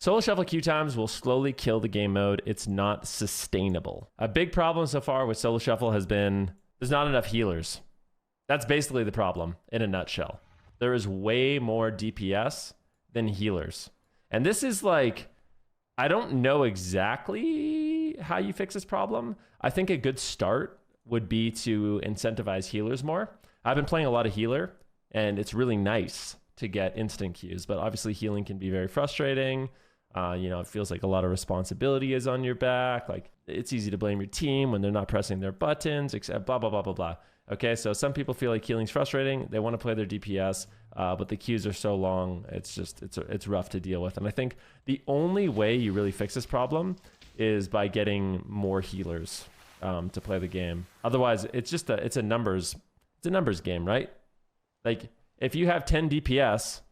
Solo shuffle queue times will slowly kill the game mode. It's not sustainable. A big problem so far with solo shuffle has been there's not enough healers. That's basically the problem in a nutshell. There is way more DPS than healers. And this is like, I don't know exactly how you fix this problem. I think a good start would be to incentivize healers more. I've been playing a lot of healer, and it's really nice to get instant queues, but obviously healing can be very frustrating. It feels like a lot of responsibility is on your back. Like, it's easy to blame your team when they're not pressing their buttons, except blah, blah, blah, blah, blah. Okay, so some people feel like healing's frustrating. They want to play their DPS, but the queues are so long. It's rough to deal with. And I think the only way you really fix this problem is by getting more healers to play the game. Otherwise, it's a numbers game, right? Like, if you have 10 DPS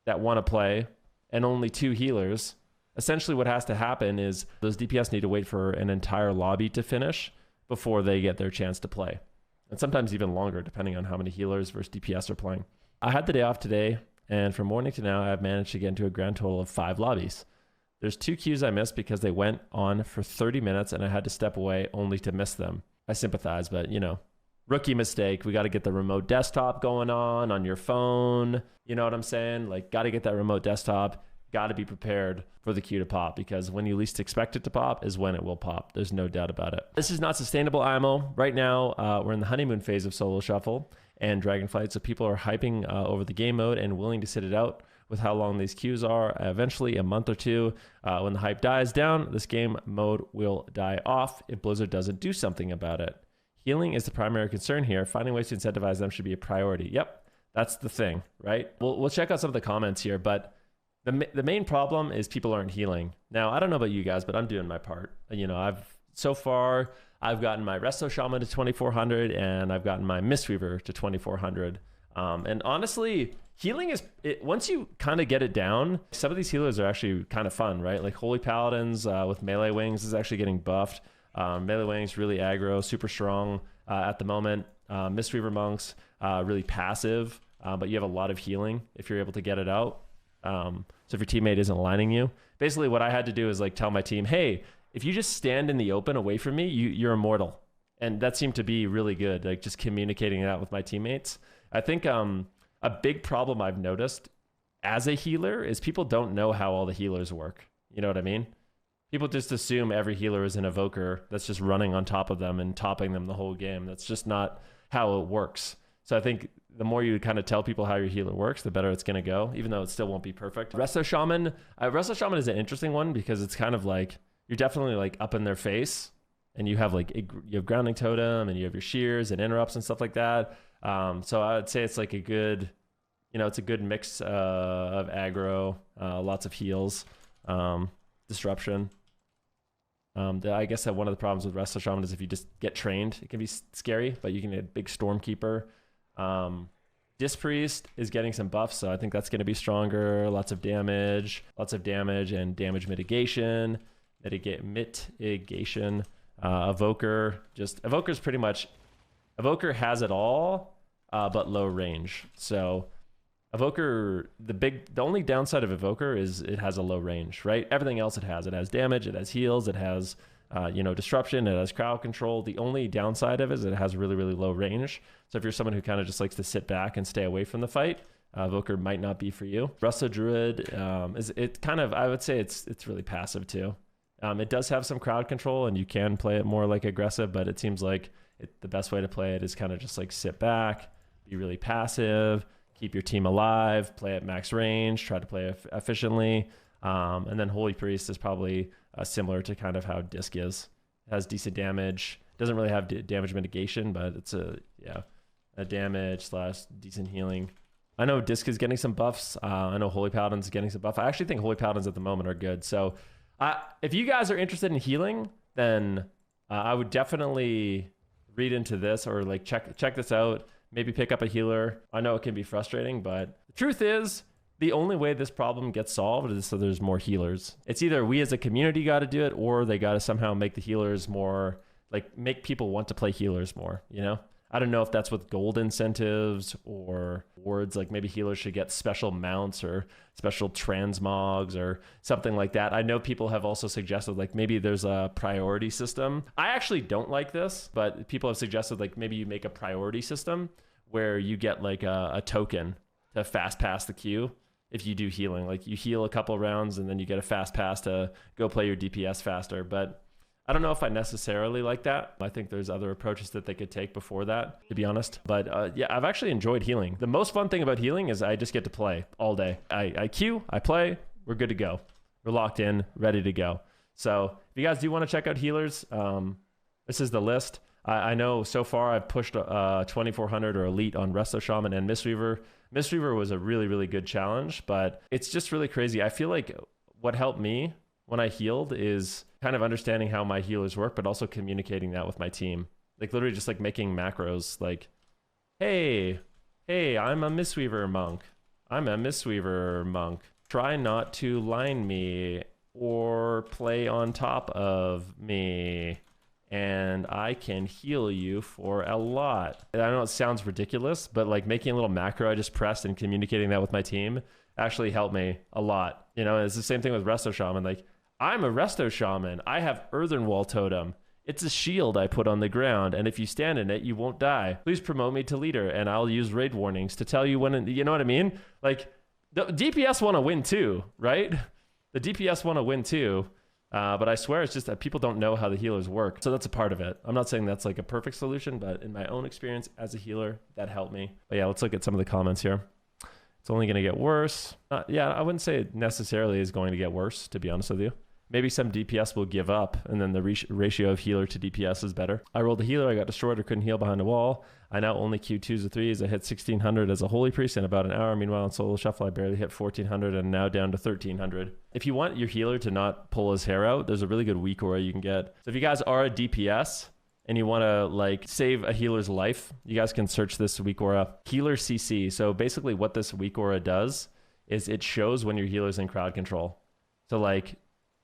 that want to play and only 2 healers, essentially what has to happen is those DPS need to wait for an entire lobby to finish before they get their chance to play. And sometimes even longer, depending on how many healers versus DPS are playing. I had the day off today, and from morning to now, I've managed to get into a grand total of 5 lobbies. There's 2 queues I missed because they went on for 30 minutes and I had to step away only to miss them. I sympathize, but rookie mistake. We got to get the remote desktop going on your phone. You know what I'm saying? Like, got to get that remote desktop. Got to be prepared for the queue to pop, because when you least expect it to pop is when it will pop. There's no doubt about it. This is not sustainable IMO. Right now, we're in the honeymoon phase of solo shuffle and dragonflight, so people are hyping over the game mode and willing to sit it out with how long these queues are. Eventually, a month or two, when the hype dies down, this game mode will die off if Blizzard doesn't do something about it. Healing is the primary concern here. Finding ways to incentivize them should be a priority. Yep, that's the thing, right? We'll check out some of the comments here, but the main problem is people aren't healing. Now, I don't know about you guys, but I'm doing my part. So far, I've gotten my Resto Shaman to 2400, and I've gotten my Mistweaver to 2400. And honestly, healing is, once you kind of get it down, some of these healers are actually kind of fun, right? Like Holy Paladins with melee wings is actually getting buffed. Melee wings really aggro, super strong at the moment. Mistweaver monks really passive, but you have a lot of healing if you're able to get it out. So if your teammate isn't aligning you, basically what I had to do is like tell my team, hey, if you just stand in the open away from me, you're immortal. And that seemed to be really good, like just communicating that with my teammates. I think a big problem I've noticed as a healer is people don't know how all the healers work. You know what I mean? People just assume every healer is an evoker that's just running on top of them and topping them the whole game. That's just not how it works. So I think the more you kind of tell people how your healer works, the better it's going to go, even though it still won't be perfect. Resto Shaman is an interesting one because it's kind of like, you're definitely like up in their face, and you have you have grounding totem, and you have your shears and interrupts and stuff like that. So I would say it's like a good, it's a good mix of aggro, lots of heals, disruption. I guess that one of the problems with Resto Shaman is if you just get trained, it can be scary, but you can get big Stormkeeper. Disc Priest is getting some buffs, so I think that's going to be stronger. Lots of damage and damage mitigation. Evoker's pretty much, Evoker has it all, but low range. So Evoker, the only downside of Evoker is it has a low range, right? Everything else it has damage, it has heals, it has disruption, it has crowd control. The only downside of it is it has really, really low range. So if you're someone who kind of just likes to sit back and stay away from the fight, Evoker might not be for you. Resto Druid I would say it's really passive too. It does have some crowd control, and you can play it more like aggressive, but it seems like the best way to play it is kind of just like sit back, be really passive, keep your team alive, play at max range, try to play efficiently. And then Holy Priest is probably similar to kind of how Disc is. It has decent damage. Doesn't really have damage mitigation, but it's a damage / decent healing. I know Disc is getting some buffs. I know Holy Paladins is getting some buff. I actually think Holy Paladins at the moment are good. So if you guys are interested in healing, then I would definitely read into this or like check this out. Maybe pick up a healer. I know it can be frustrating, but the truth is the only way this problem gets solved is so there's more healers. It's either we as a community got to do it, or they got to somehow make the healers more, like make people want to play healers more, I don't know if that's with gold incentives or rewards, like maybe healers should get special mounts or special transmogs or something like that. I know people have also suggested like maybe there's a priority system. I actually don't like this, but people have suggested like maybe you make a priority system where you get like a token to fast pass the queue if you do healing. Like you heal a couple rounds and then you get a fast pass to go play your DPS faster. But I don't know if I necessarily like that. I think there's other approaches that they could take before that, to be honest. But yeah, I've actually enjoyed healing. The most fun thing about healing is I just get to play all day. I queue, I play, we're good to go. We're locked in, ready to go. So if you guys do want to check out healers, this is the list. I know so far I've pushed 2400 or Elite on Resto Shaman and Mistweaver. Mistweaver was a really, really good challenge, but it's just really crazy. I feel like what helped me when I healed is kind of understanding how my healers work, but also communicating that with my team. Like literally just like making macros like, hey, I'm a Mistweaver monk. I'm a Mistweaver monk. Try not to line me or play on top of me, and I can heal you for a lot. And I know it sounds ridiculous, but like making a little macro I just pressed and communicating that with my team actually helped me a lot. You know, it's the same thing with Resto Shaman. Like, I'm a Resto Shaman. I have Earthen Wall Totem. It's a shield I put on the ground, and if you stand in it, you won't die. Please promote me to leader, and I'll use raid warnings to tell you when, you know what I mean? Like, the DPS want to win too, right? The DPS want to win too. But I swear it's just that people don't know how the healers work. So that's a part of it. I'm not saying that's like a perfect solution, but in my own experience as a healer, that helped me. But yeah, let's look at some of the comments here. It's only going to get worse. Yeah, I wouldn't say it necessarily is going to get worse, to be honest with you. Maybe some DPS will give up, and then the ratio of healer to DPS is better. I rolled a healer, I got destroyed or couldn't heal behind a wall. I now only queue 2s or 3s. I hit 1600 as a holy priest in about an hour. Meanwhile, in solo shuffle, I barely hit 1400 and now down to 1300. If you want your healer to not pull his hair out, there's a really good weak aura you can get. So if you guys are a DPS and you want to like save a healer's life, you guys can search this weak aura, healer CC. So basically what this weak aura does is it shows when your healer's in crowd control. So like,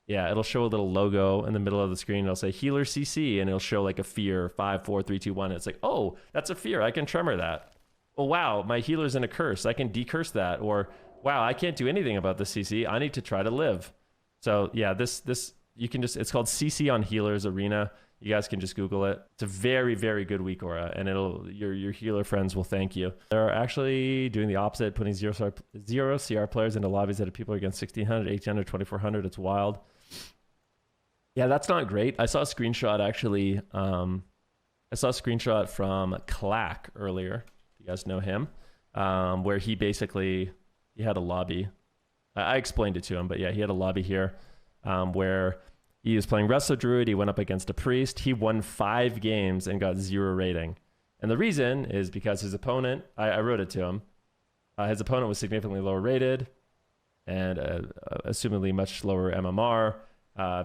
yeah, it'll show a little logo in the middle of the screen. It'll say healer CC, and it'll show like a fear 5, 4, 3, 2, 1. It's like, oh, that's a fear. I can tremor that. Oh, wow, my healer's in a curse. I can decurse that. Or, wow, I can't do anything about the CC. I need to try to live. So yeah, this you can just, it's called CC on Healers Arena. You guys can just Google it. It's a very, very good weak aura, and your healer friends will thank you. They're actually doing the opposite, putting zero CR players into lobbies that have people against 1600, 1800, 2400. It's wild. Yeah, that's not great. I saw a screenshot actually. I saw a screenshot from Clack earlier. You guys know him, where he had a lobby. I explained it to him, but yeah, he had a lobby here where he was playing Resto Druid. He went up against a priest. He won 5 games and got 0 rating. And the reason is because his opponent, I wrote it to him, his opponent was significantly lower rated and assumedly much lower MMR.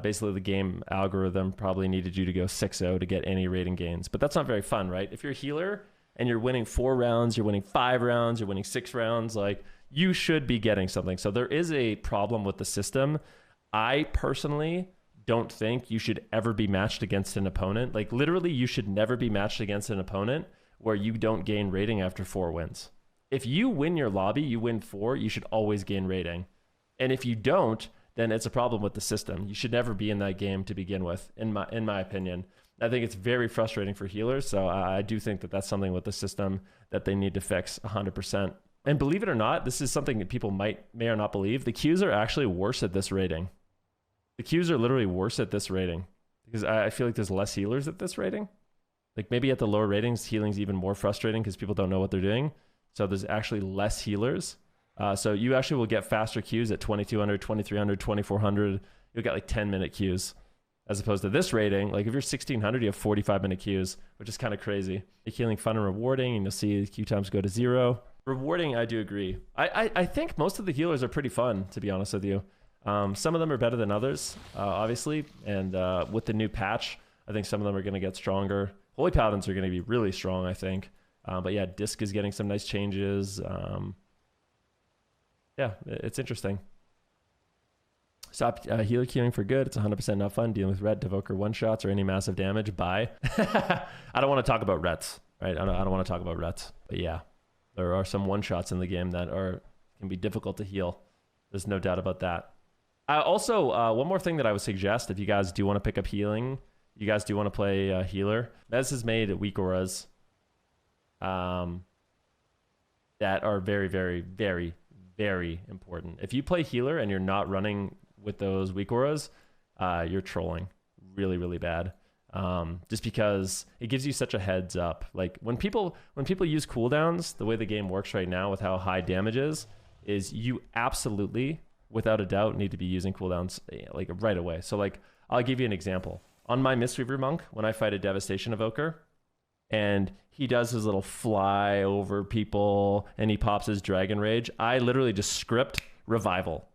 Basically, the game algorithm probably needed you to go 6-0 to get any rating gains. But that's not very fun, right? If you're a healer and you're winning 4 rounds, you're winning 5 rounds, you're winning 6 rounds, like, you should be getting something. So there is a problem with the system. I personally don't think you should ever be matched against an opponent. Like, literally, you should never be matched against an opponent where you don't gain rating after 4 wins. If you win your lobby, you win 4, you should always gain rating. And if you don't, then it's a problem with the system. You should never be in that game to begin with, in my opinion. I think it's very frustrating for healers, so I do think that that's something with the system that they need to fix 100%. And believe it or not, this is something that people may or not believe. The queues are actually worse at this rating. The queues are literally worse at this rating because I feel like there's less healers at this rating. Like maybe at the lower ratings, healing's even more frustrating because people don't know what they're doing. So there's actually less healers. So you actually will get faster queues at 2200, 2300, 2400. You'll get like 10-minute queues as opposed to this rating. Like if you're 1600, you have 45-minute queues, which is kind of crazy. Make healing fun and rewarding, and you'll see the queue times go to 0. Rewarding, I do agree. I think most of the healers are pretty fun, to be honest with you. Some of them are better than others, obviously. And with the new patch, I think some of them are going to get stronger. Holy Paladins are going to be really strong, I think. But yeah, Disc is getting some nice changes. Yeah, it's interesting. Stop healer queuing for good. It's 100% not fun dealing with ret, devoker one-shots, or any massive damage. Bye. I don't want to talk about rets. right? I don't want to talk about rets, but yeah, there are some one-shots in the game that can be difficult to heal. There's no doubt about that. Also, one more thing that I would suggest, if you guys do want to pick up healing, you guys do want to play healer, Mez has made weak auras that are very, very, very, very important. If you play healer and you're not running with those weak auras, you're trolling really, really bad. Just because it gives you such a heads up. Like when people use cooldowns, the way the game works right now with how high damage is you absolutely, without a doubt, need to be using cooldowns like right away. So like, I'll give you an example. On my Mistweaver monk, when I fight a Devastation Evoker, and he does his little fly over people, and he pops his Dragon Rage, I literally just script Revival.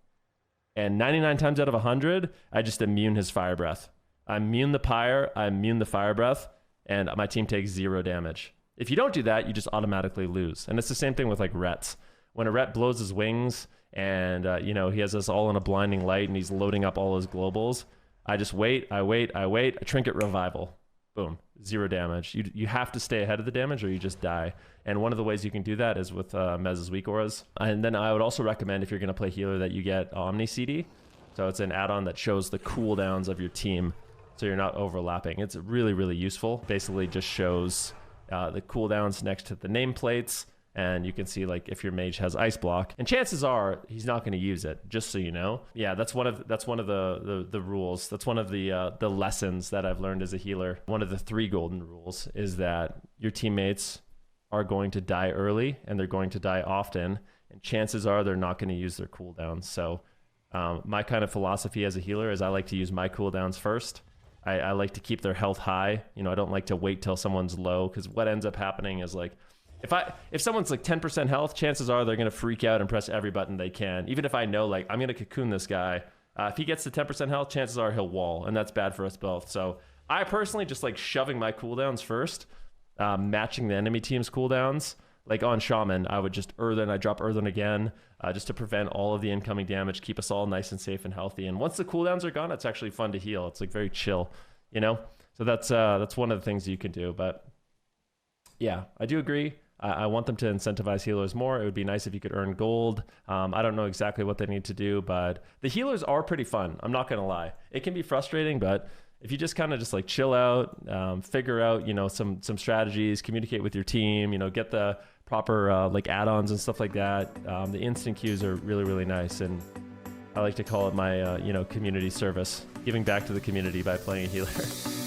And 99 times out of 100, I just immune his Fire Breath. I immune the Pyre, I immune the Fire Breath, and my team takes 0 damage. If you don't do that, you just automatically lose. And it's the same thing with like rets. When a ret blows his wings, and you know, he has us all in a blinding light, and he's loading up all his globals, I just wait, I trinket Revival. Boom, 0 damage. You have to stay ahead of the damage or you just die. And one of the ways you can do that is with Mez's weak auras. And then I would also recommend, if you're going to play healer, that you get Omni CD. So it's an add-on that shows the cooldowns of your team, so you're not overlapping. It's really, really useful. Basically just shows the cooldowns next to the nameplates, and you can see like if your mage has ice block, and chances are he's not going to use it, just so you know. Yeah, that's one of the rules. That's one of the lessons that I've learned as a healer. One of the 3 golden rules is that your teammates are going to die early and they're going to die often, and chances are they're not going to use their cooldowns. So my kind of philosophy as a healer is I like to use my cooldowns first. I like to keep their health high. You know, I don't like to wait till someone's low, because what ends up happening is like, if someone's like 10% health, chances are they're going to freak out and press every button they can. Even if I know, like, I'm going to cocoon this guy. If he gets to 10% health, chances are he'll wall, and that's bad for us both. So I personally just like shoving my cooldowns first, matching the enemy team's cooldowns. Like on Shaman, I would just Earthen, I drop Earthen again, just to prevent all of the incoming damage, keep us all nice and safe and healthy. And once the cooldowns are gone, it's actually fun to heal. It's like very chill, you know? So that's one of the things you can do. But yeah, I do agree. I want them to incentivize healers more. It would be nice if you could earn gold. I don't know exactly what they need to do, but the healers are pretty fun. I'm not going to lie. It can be frustrating, but if you just kind of just like chill out, figure out, you know, some strategies, communicate with your team, you know, get the proper like add-ons and stuff like that. The instant queues are really, really nice. And I like to call it my, you know, community service, giving back to the community by playing a healer.